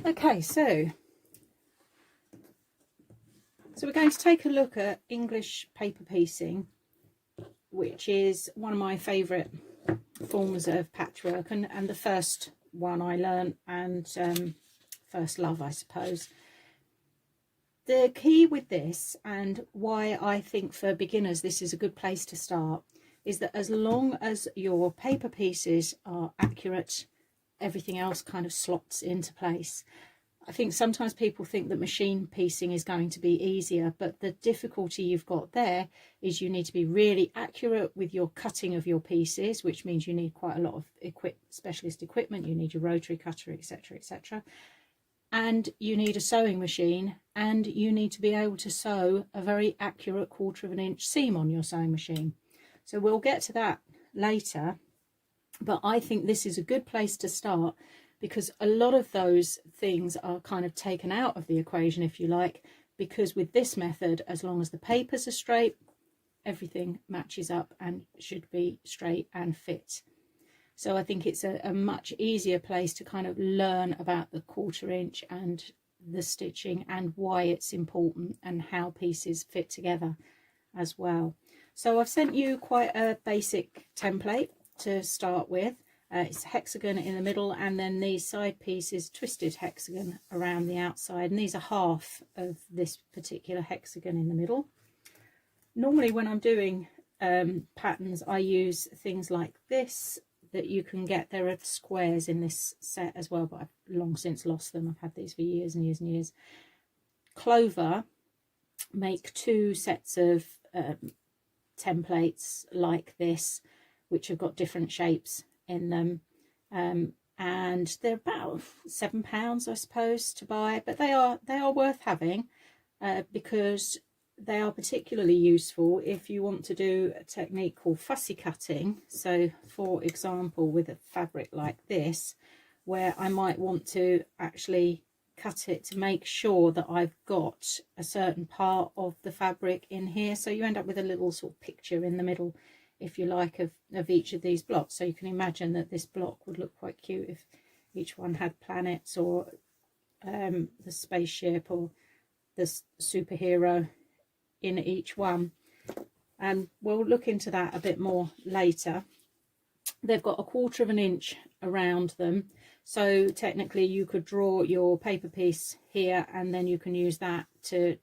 Okay, so we're going to take a look at English paper piecing, which is one of my favourite forms of patchwork, and the first one I learned and first love, I suppose. The key with this, and why I think for beginners this is a good place to start, is that as long as your paper pieces are accurate, everything else kind of slots into place. I think sometimes people think that machine piecing is going to be easier, but the difficulty you've got there is you need to be really accurate with your cutting of your pieces, which means you need quite a lot of specialist equipment. You need your rotary cutter, etc., etc. And you need a sewing machine, and you need to be able to sew a very accurate 1/4 of an inch seam on your sewing machine. So we'll get to that later, but I think this is a good place to start, because a lot of those things are kind of taken out of the equation, if you like, because with this method, as long as the papers are straight, everything matches up and should be straight and fit. So I think it's a much easier place to kind of learn about the 1/4 inch and the stitching and why it's important and how pieces fit together as well. So I've sent you quite a basic template to start with. It's a hexagon in the middle, and then these side pieces twisted hexagon around the outside, and these are half of this particular hexagon in the middle. Normally when I'm doing patterns, I use things like this that you can get. There are squares in this set as well, but I've long since lost them. I've had these for years and years and years. Clover make 2 sets of templates like this, which have got different shapes in them, and they're about £7, I suppose, to buy, but they are worth having, because they are particularly useful if you want to do a technique called fussy cutting. So for example, with a fabric like this, where I might want to actually cut it to make sure that I've got a certain part of the fabric in here, so you end up with a little sort of picture in the middle, if you like, of each of these blocks. So you can imagine that this block would look quite cute if each one had planets, or the spaceship, or the superhero in each one. And we'll look into that a bit more later. They've got a 1/4 of an inch around them, so technically you could draw your paper piece here, and then you can use that to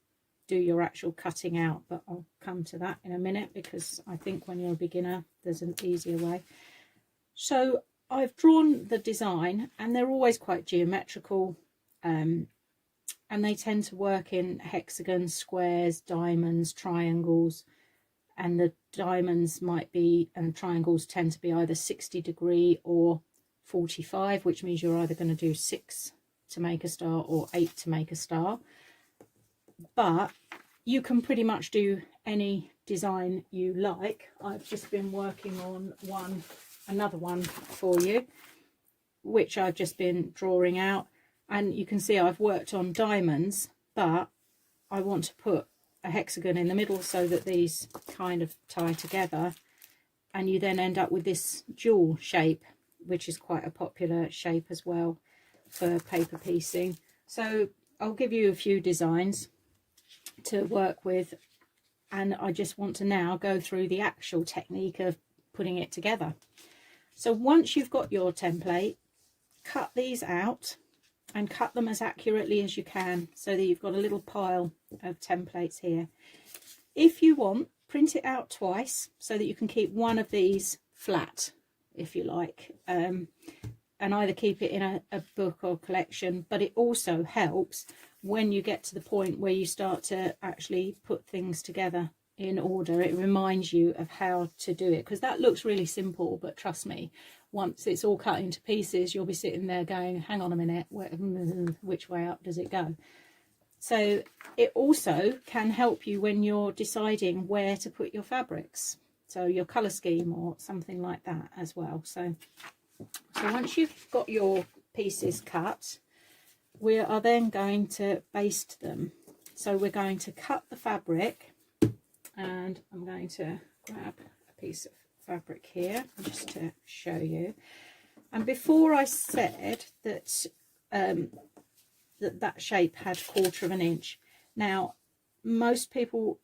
do your actual cutting out, but I'll come to that in a minute, because I think when you're a beginner there's an easier way. So I've drawn the design, and they're always quite geometrical, and they tend to work in hexagons, squares, diamonds, triangles, and the diamonds might be, and triangles tend to be either 60° or 45, which means you're either going to do 6 to make a star or 8 to make a star. But you can pretty much do any design you like. I've just been working on another one for you, which I've just been drawing out, and you can see I've worked on diamonds, but I want to put a hexagon in the middle so that these kind of tie together, and you then end up with this jewel shape, which is quite a popular shape as well for paper piecing. So I'll give you a few designs to work with, and I just want to now go through the actual technique of putting it together. So once you've got your template, cut these out and cut them as accurately as you can, so that you've got a little pile of templates here. If you want, print it out twice so that you can keep one of these flat, if you like, and either keep it in a book or collection. But it also helps when you get to the point where you start to actually put things together in order. It reminds you of how to do it, because that looks really simple, but trust me, once it's all cut into pieces, you'll be sitting there going, hang on a minute, which way up does it go? So it also can help you when you're deciding where to put your fabrics, so your colour scheme or something like that as well. So once you've got your pieces cut, we are then going to baste them. So we're going to cut the fabric, and I'm going to grab a piece of fabric here just to show you. And before I said that that shape had 1/4 of an inch. Now, most people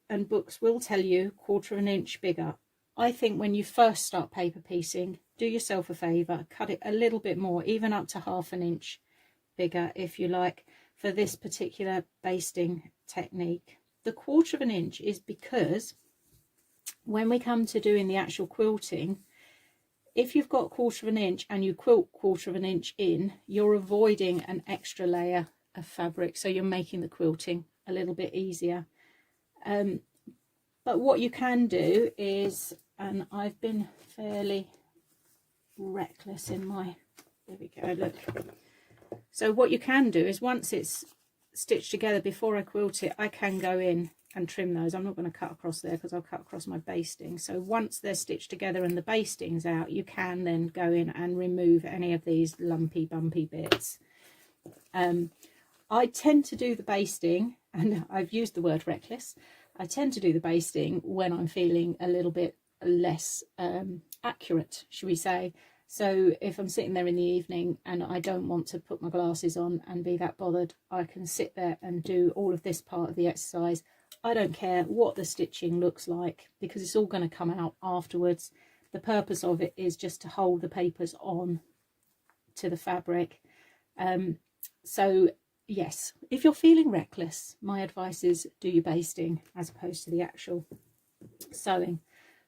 and books will tell you 1/4 of an inch bigger. I think when you first start paper piecing, do yourself a favour, cut it a little bit more, even up to 1/2 an inch bigger if you like, for this particular basting technique. The 1/4 of an inch is because when we come to doing the actual quilting, if you've got 1/4 of an inch and you quilt 1/4 of an inch in, you're avoiding an extra layer of fabric, so you're making the quilting a little bit easier. But what you can do is, and I've been fairly reckless in my, there we go, look. So what you can do is, once it's stitched together, before I quilt it, I can go in and trim those. I'm not going to cut across there because I'll cut across my basting. So once they're stitched together and the basting's out, you can then go in and remove any of these lumpy bumpy bits. I tend to do the basting, and I've used the word reckless, I tend to do the basting when I'm feeling a little bit less accurate, should we say. So if I'm sitting there in the evening and I don't want to put my glasses on and be that bothered, I can sit there and do all of this part of the exercise. I don't care what the stitching looks like, because it's all going to come out afterwards. The purpose of it is just to hold the papers on to the fabric. So yes, if you're feeling reckless, my advice is do your basting as opposed to the actual sewing.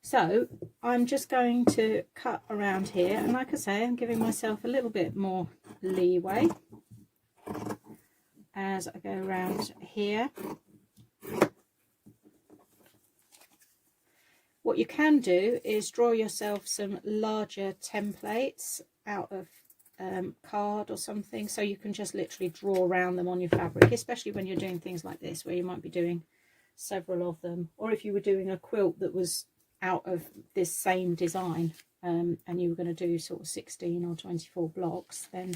So I'm just going to cut around here, and like I say, I'm giving myself a little bit more leeway as I go around here. What you can do is draw yourself some larger templates out of card or something, so you can just literally draw around them on your fabric, especially when you're doing things like this where you might be doing several of them, or if you were doing a quilt that was out of this same design and you were going to do sort of 16 or 24 blocks, then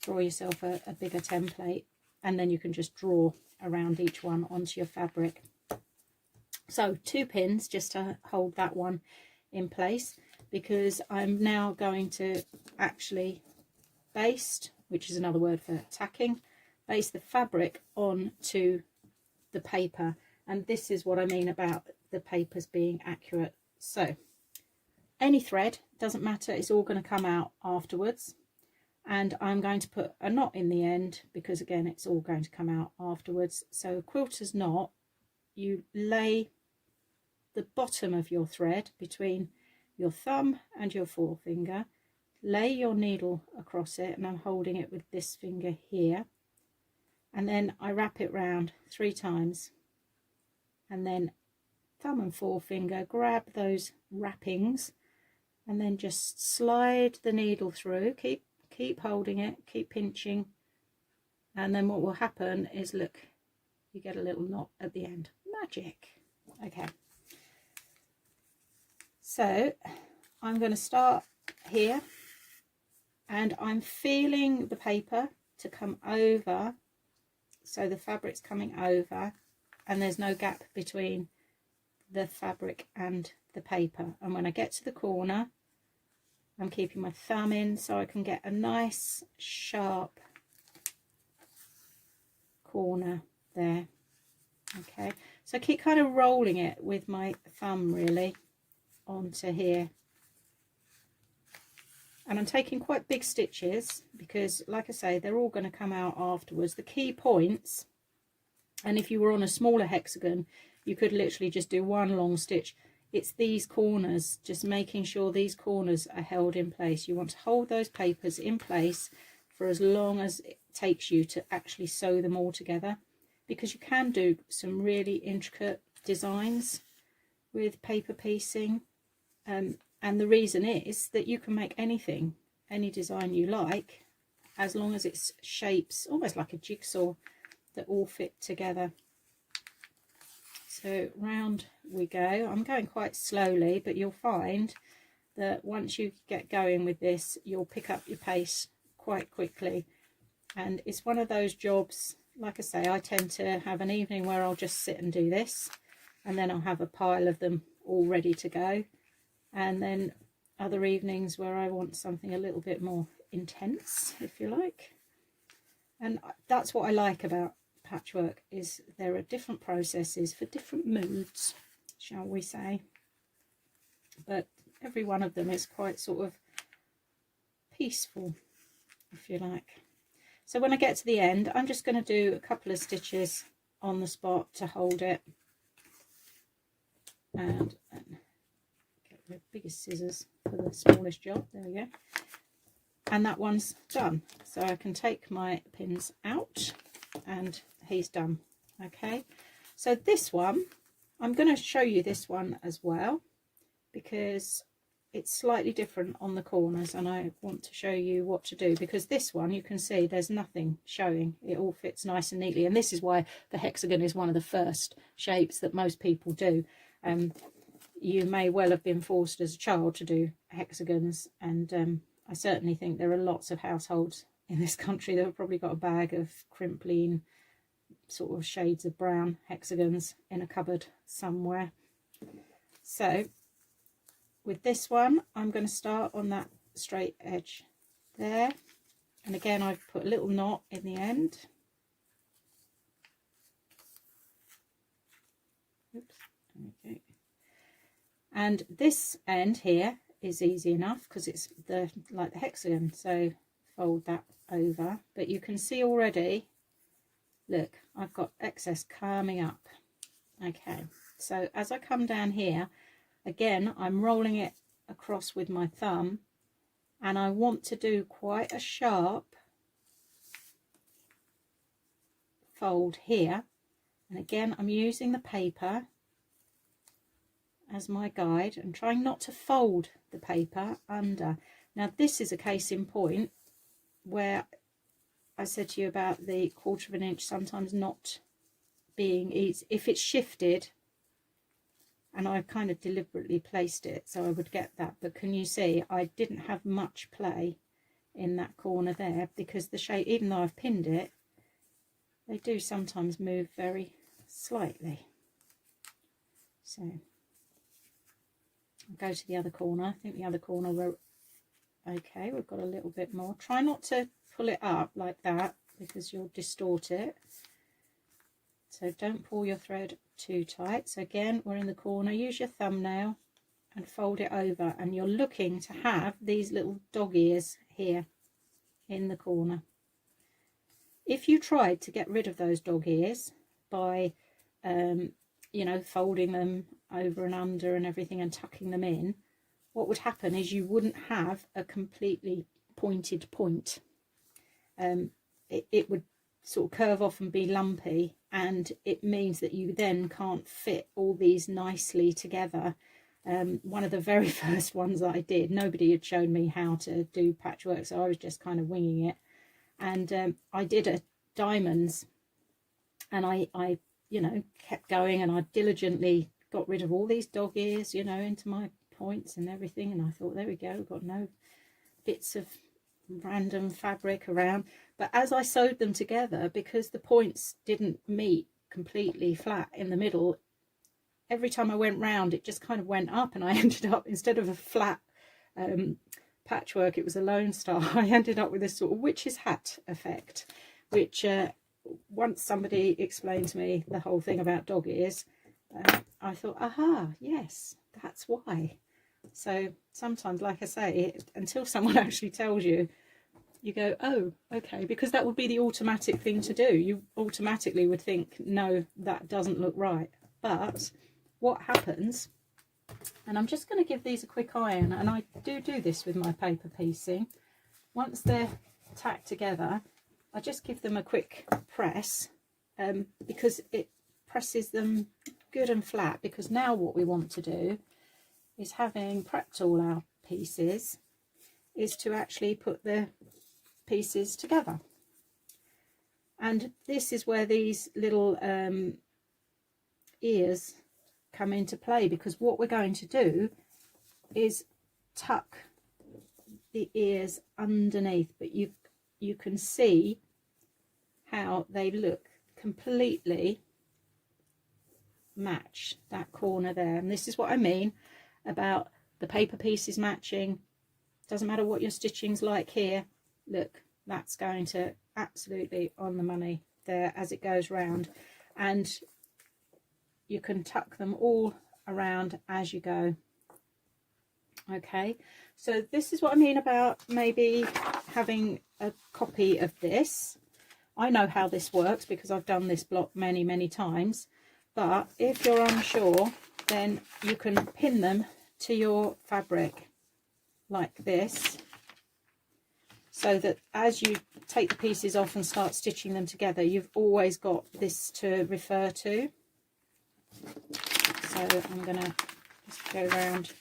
draw yourself a bigger template, and then you can just draw around each one onto your fabric. So 2 pins just to hold that one in place, because I'm now going to actually baste, which is another word for tacking, baste the fabric onto the paper. And this is what I mean about the papers being accurate. So any thread, doesn't matter, it's all going to come out afterwards. And I'm going to put a knot in the end, because again, it's all going to come out afterwards. So quilter's knot, you lay the bottom of your thread between your thumb and your forefinger, lay your needle across it, and I'm holding it with this finger here, and then I wrap it round 3 times, and then thumb and forefinger grab those wrappings and then just slide the needle through, keep holding it, keep pinching, and then what will happen is, look, you get a little knot at the end. Magic. Okay, so I'm going to start here, and I'm feeling the paper to come over, so the fabric's coming over and there's no gap between the fabric and the paper. And when I get to the corner, I'm keeping my thumb in so I can get a nice sharp corner there. Okay, so I keep kind of rolling it with my thumb really onto here, and I'm taking quite big stitches because, like I say, they're all going to come out afterwards. The key points, and if you were on a smaller hexagon, you could literally just do one long stitch. It's these corners, just making sure these corners are held in place. You want to hold those papers in place for as long as it takes you to actually sew them all together, because you can do some really intricate designs with paper piecing. And the reason is that you can make anything, any design you like, as long as it's shapes almost like a jigsaw that all fit together. So round we go. I'm going quite slowly, but you'll find that once you get going with this, you'll pick up your pace quite quickly. And it's one of those jobs, like I say, I tend to have an evening where I'll just sit and do this, and then I'll have a pile of them all ready to go. And then other evenings where I want something a little bit more intense, if you like. And that's what I like about patchwork, is there are different processes for different moods, shall we say, but every one of them is quite sort of peaceful, if you like. So when I get to the end, I'm just going to do a couple of stitches on the spot to hold it, and get the biggest scissors for the smallest job. There we go. And that one's done, so I can take my pins out and he's done. Okay, so this one, I'm going to show you this one as well, because it's slightly different on the corners, and I want to show you what to do, because this one, you can see there's nothing showing, it all fits nice and neatly, and this is why the hexagon is one of the first shapes that most people do. You may well have been forced as a child to do hexagons, and I certainly think there are lots of households in this country that have probably got a bag of crimpling sort of shades of brown hexagons in a cupboard somewhere. So with this one, I'm going to start on that straight edge there, and again I've put a little knot in the end. Oops, okay. And this end here is easy enough because it's like the hexagon, so fold that over, but you can see already, look, I've got excess coming up. Okay, so as I come down here, again I'm rolling it across with my thumb, and I want to do quite a sharp fold here, and again I'm using the paper as my guide and trying not to fold the paper under. Now this is a case in point where I said to you about the 1/4 of an inch sometimes not being easy. If it's shifted, and I kind of deliberately placed it so I would get that, but can you see I didn't have much play in that corner there, because the shape, even though I've pinned it, they do sometimes move very slightly. So I'll go to the other corner. I think the other corner we're okay, we've got a little bit more. Try not to pull it up like that because you'll distort it. So don't pull your thread too tight. So again, we're in the corner. Use your thumbnail and fold it over, and you're looking to have these little dog ears here in the corner. If you tried to get rid of those dog ears by you know, folding them over and under and everything and tucking them in, what would happen is you wouldn't have a completely pointed point. It would sort of curve off and be lumpy, and it means that you then can't fit all these nicely together. One of the very first ones that I did, nobody had shown me how to do patchwork, so I was just kind of winging it, and I did a diamonds, and I you know, kept going, and I diligently got rid of all these dog ears, you know, into my points and everything, and I thought, there we go, we've got no bits of random fabric around. But as I sewed them together, because the points didn't meet completely flat in the middle, every time I went round it just kind of went up, and I ended up, instead of a flat patchwork, it was a lone star. I ended up with this sort of witch's hat effect, which once somebody explained to me the whole thing about dog ears, I thought, aha, yes, that's why. So sometimes, like I say, until someone actually tells you, you go, oh, okay, because that would be the automatic thing to do. You automatically would think, no, that doesn't look right. But what happens, and I'm just going to give these a quick iron, and I do this with my paper piecing. Once they're tacked together, I just give them a quick press, because it presses them good and flat. Because now what we want to do is, having prepped all our pieces, is to actually put the pieces together. And this is where these little ears come into play, because what we're going to do is tuck the ears underneath, but you can see how they look completely match that corner there. And this is what I mean about the paper pieces matching. Doesn't matter what your stitching's like here, look, that's going to absolutely on the money there as it goes round, and you can tuck them all around as you go. Okay, so this is what I mean about maybe having a copy of this. I know how this works because I've done this block many times, but if you're unsure, then you can pin them to your fabric like this, so that as you take the pieces off and start stitching them together, you've always got this to refer to. So I'm going to just go around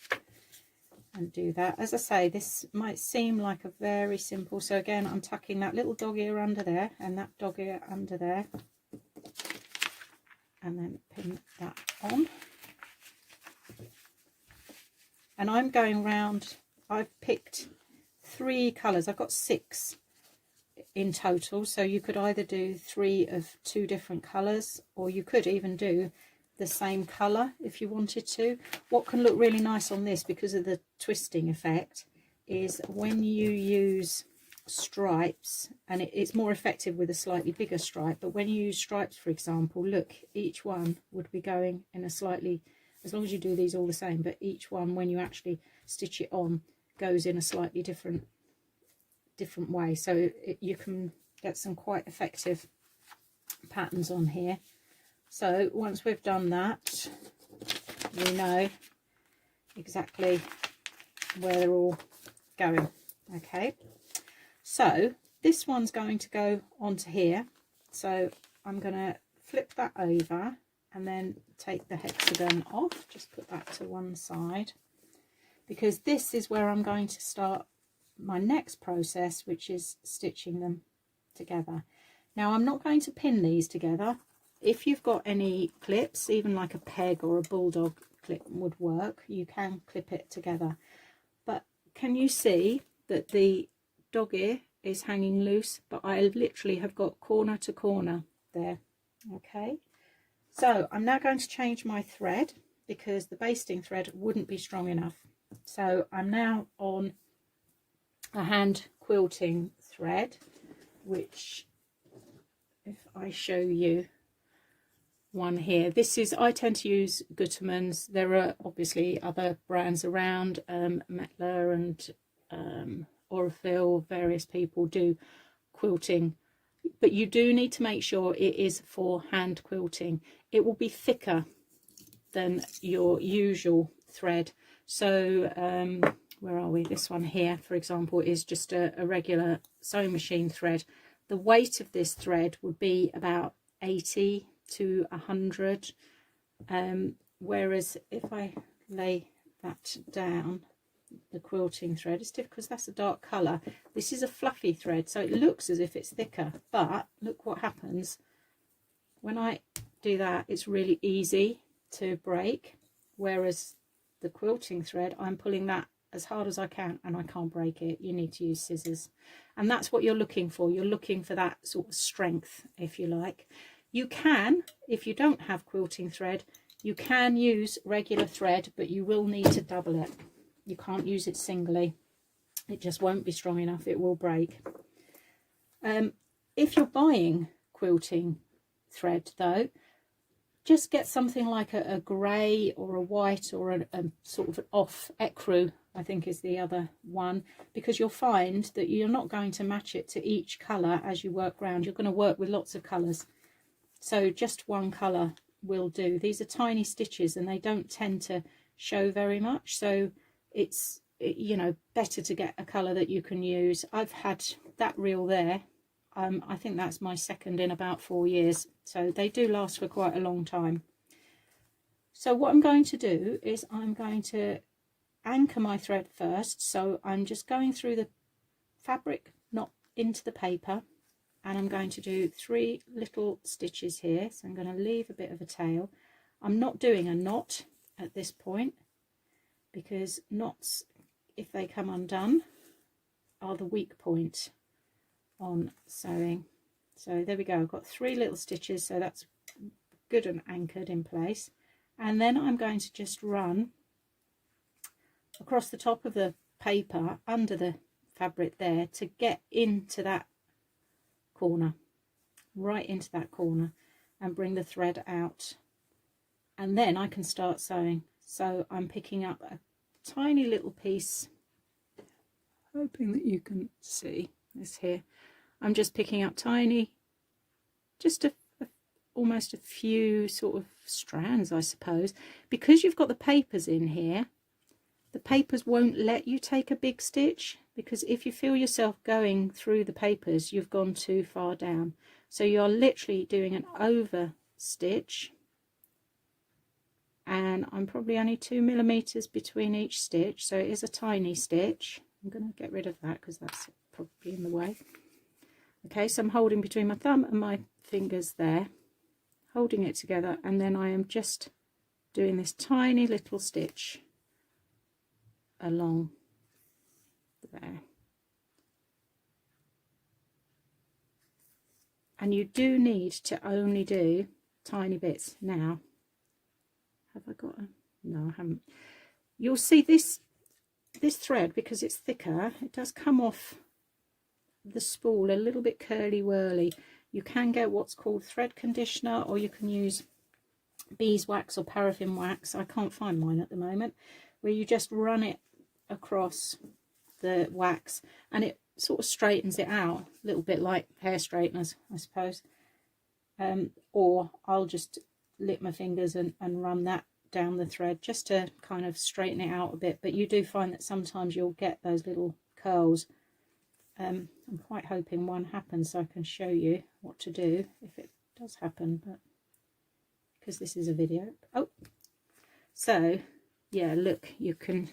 and do that. As I say, this might seem like a very simple, so again I'm tucking that little dog ear under there and that dog ear under there, and then pin that on. And I'm going round, I've picked 3 colours, I've got 6 in total, so you could either do 3 of 2 different colours, or you could even do the same colour if you wanted to. What can look really nice on this because of the twisting effect is when you use stripes, and it's more effective with a slightly bigger stripe, but when you use stripes, for example, look, each one would be going in a slightly, as long as you do these all the same, but each one when you actually stitch it on goes in a slightly different way, so you can get some quite effective patterns on here. So once we've done that, we know exactly where they're all going. Okay, so this one's going to go onto here, so I'm going to flip that over and then take the hexagon off, just put that to one side, because this is where I'm going to start my next process, which is stitching them together. Now I'm not going to pin these together. If you've got any clips, even like a peg or a bulldog clip would work, you can clip it together. But can you see that the dog ear is hanging loose, but I literally have got corner to corner there. Okay, so I'm now going to change my thread because the basting thread wouldn't be strong enough. So I'm now on a hand quilting thread, which, if I show you one here, this is, I tend to use Gutermann's. There are obviously other brands around, Metler and Orifil, various people do quilting, but you do need to make sure it is for hand quilting. It will be thicker than your usual thread. So where are we? This one here, for example, is just a regular sewing machine thread. The weight of this thread would be about 80 to 100, whereas if I lay that down, the quilting thread is different because that's a dark colour. This is a fluffy thread, so it looks as if it's thicker, but look what happens when I do that. It's really easy to break, whereas the quilting thread, I'm pulling that as hard as I can and I can't break it. You need to use scissors, and that's what you're looking for. You're looking for that sort of strength, if you like. You can, if you don't have quilting thread, you can use regular thread, but you will need to double it. You can't use it singly. It just won't be strong enough. It will break. If you're buying quilting thread though, just get something like a grey or a white or a sort of off ecru, I think is the other one, because you'll find that you're not going to match it to each colour as you work round. You're going to work with lots of colours. So just one colour will do. These are tiny stitches and they don't tend to show very much, so it's, you know, better to get a colour that you can use. I've had that reel there. I think that's my second in about 4 years, so they do last for quite a long time. So what I'm going to do is I'm going to anchor my thread first, so I'm just going through the fabric, not into the paper, and I'm going to do 3 little stitches here. So I'm going to leave a bit of a tail. I'm not doing a knot at this point because knots, if they come undone, are the weak point on sewing. So there we go, I've got 3 little stitches, so that's good and anchored in place. And then I'm going to just run across the top of the paper under the fabric there to get into that corner, right into that corner, and bring the thread out, and then I can start sewing. So I'm picking up a tiny little piece, hoping that you can see this here. I'm just picking up tiny, just almost a few sort of strands, I suppose. Because you've got the papers in here, the papers won't let you take a big stitch, because if you feel yourself going through the papers, you've gone too far down. So you're literally doing an over stitch, and I'm probably only 2 millimeters between each stitch, so it is a tiny stitch. I'm going to get rid of that because that's probably in the way. Okay, so I'm holding between my thumb and my fingers there, holding it together, and then I am just doing this tiny little stitch along there. And you do need to only do tiny bits. Now, have I got a... No, I haven't. You'll see this thread, because it's thicker, it does come off the spool a little bit curly whirly. You can get what's called thread conditioner, or you can use beeswax or paraffin wax. I can't find mine at the moment, where you just run it across the wax and it sort of straightens it out, a little bit like hair straighteners, I suppose. Or I'll just lick my fingers and run that down the thread just to kind of straighten it out a bit. But you do find that sometimes you'll get those little curls. I'm quite hoping one happens so I can show you what to do if it does happen, but because this is a video. Oh, so yeah, look, you can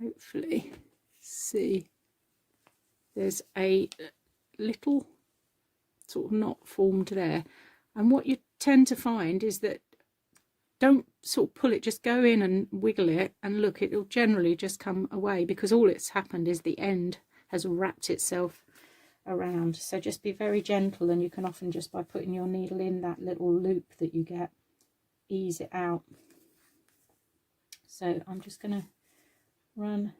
hopefully see there's a little sort of knot formed there, and what you tend to find is that don't sort of pull it, just go in and wiggle it, and look, it'll generally just come away, because all it's happened is the end has wrapped itself around. So just be very gentle, and you can often, just by putting your needle in that little loop that you get, ease it out. So I'm just going to run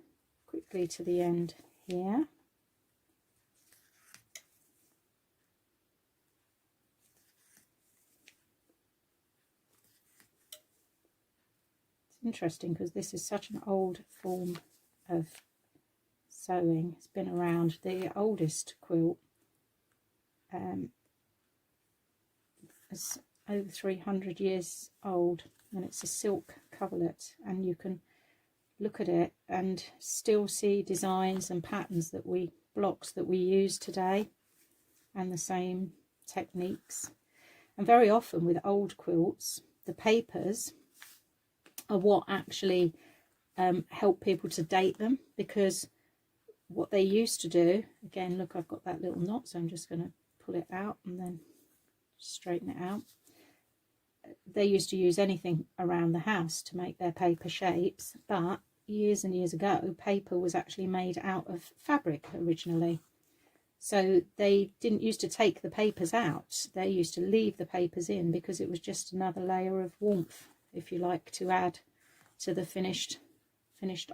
quickly to the end here. It's interesting because this is such an old form of sewing. It's been around. The oldest quilt is over 300 years old, and it's a silk coverlet, and you can look at it and still see designs and patterns that blocks that we use today, and the same techniques. And very often with old quilts, the papers are what actually help people to date them, because what they used to do, again, look, I've got that little knot, so I'm just going to pull it out and then straighten it out. They used to use anything around the house to make their paper shapes, but years and years ago, paper was actually made out of fabric originally. So they didn't used to take the papers out, they used to leave the papers in, because it was just another layer of warmth, if you like, to add to the finished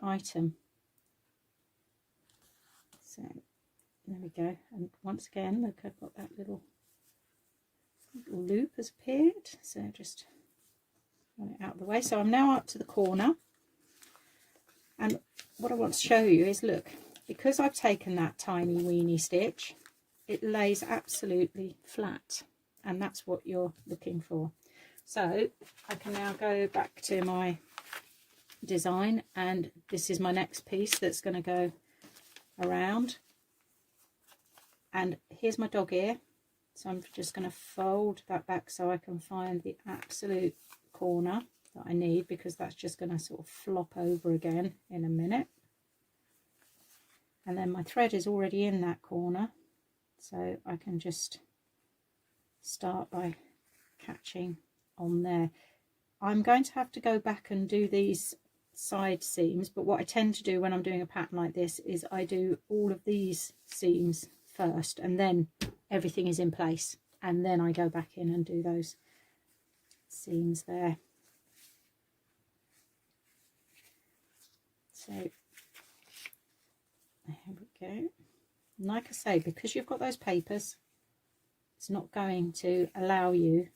item. So there we go, and once again, look, I've got that little loop has appeared, so just run it out of the way. So I'm now up to the corner, and what I want to show you is, look, because I've taken that tiny weeny stitch, it lays absolutely flat, and that's what you're looking for. So I can now go back to my design, and this is my next piece that's going to go around, and here's my dog ear. So I'm just going to fold that back so I can find the absolute corner that I need, because that's just going to sort of flop over again in a minute. And then my thread is already in that corner, so I can just start by catching on there. I'm going to have to go back and do these side seams, but what I tend to do when I'm doing a pattern like this is I do all of these seams first, and then everything is in place, and then I go back in and do those seams there. So there we go. And like I say, because you've got those papers, it's not going to allow you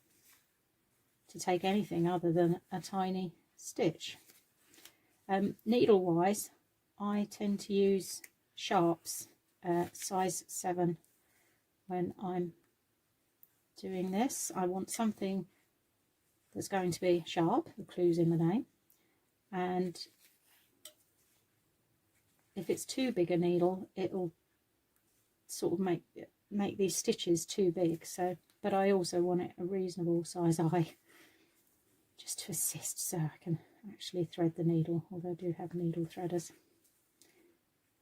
to take anything other than a tiny stitch. Needle wise, I tend to use sharps, size 7 when I'm doing this. I want something that's going to be sharp, the clue's in the name, and if it's too big a needle, it'll sort of make these stitches too big. So, but I also want it a reasonable size eye, just to assist so I can actually thread the needle, although I do have needle threaders.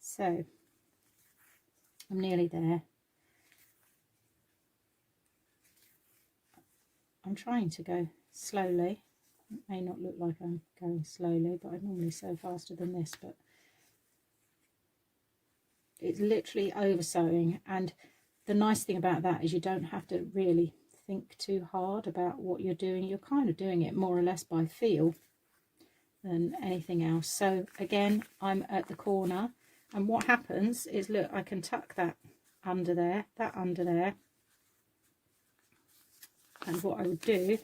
So I'm nearly there. I'm trying to go slowly. It may not look like I'm going slowly, but I normally sew faster than this, but it's literally over sewing. And the nice thing about that is you don't have to really think too hard about what you're doing. You're kind of doing it more or less by feel than anything else. So again, I'm at the corner, and what happens is, look, I can tuck that under there, that under there, and what I would do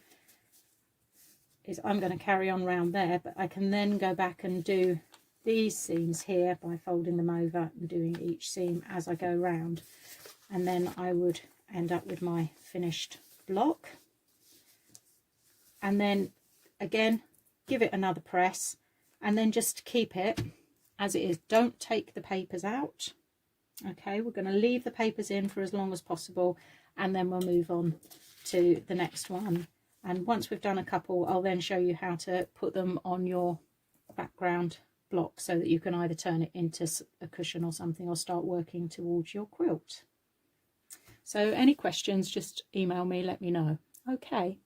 is I'm going to carry on round there, but I can then go back and do these seams here by folding them over and doing each seam as I go round, and then I would end up with my finished block. And then again, give it another press, and then just keep it as it is. Don't take the papers out. Okay, we're going to leave the papers in for as long as possible, and then we'll move on to the next one. And once we've done a couple, I'll then show you how to put them on your background block so that you can either turn it into a cushion or something, or start working towards your quilt. So any questions, just email me, let me know. Okay.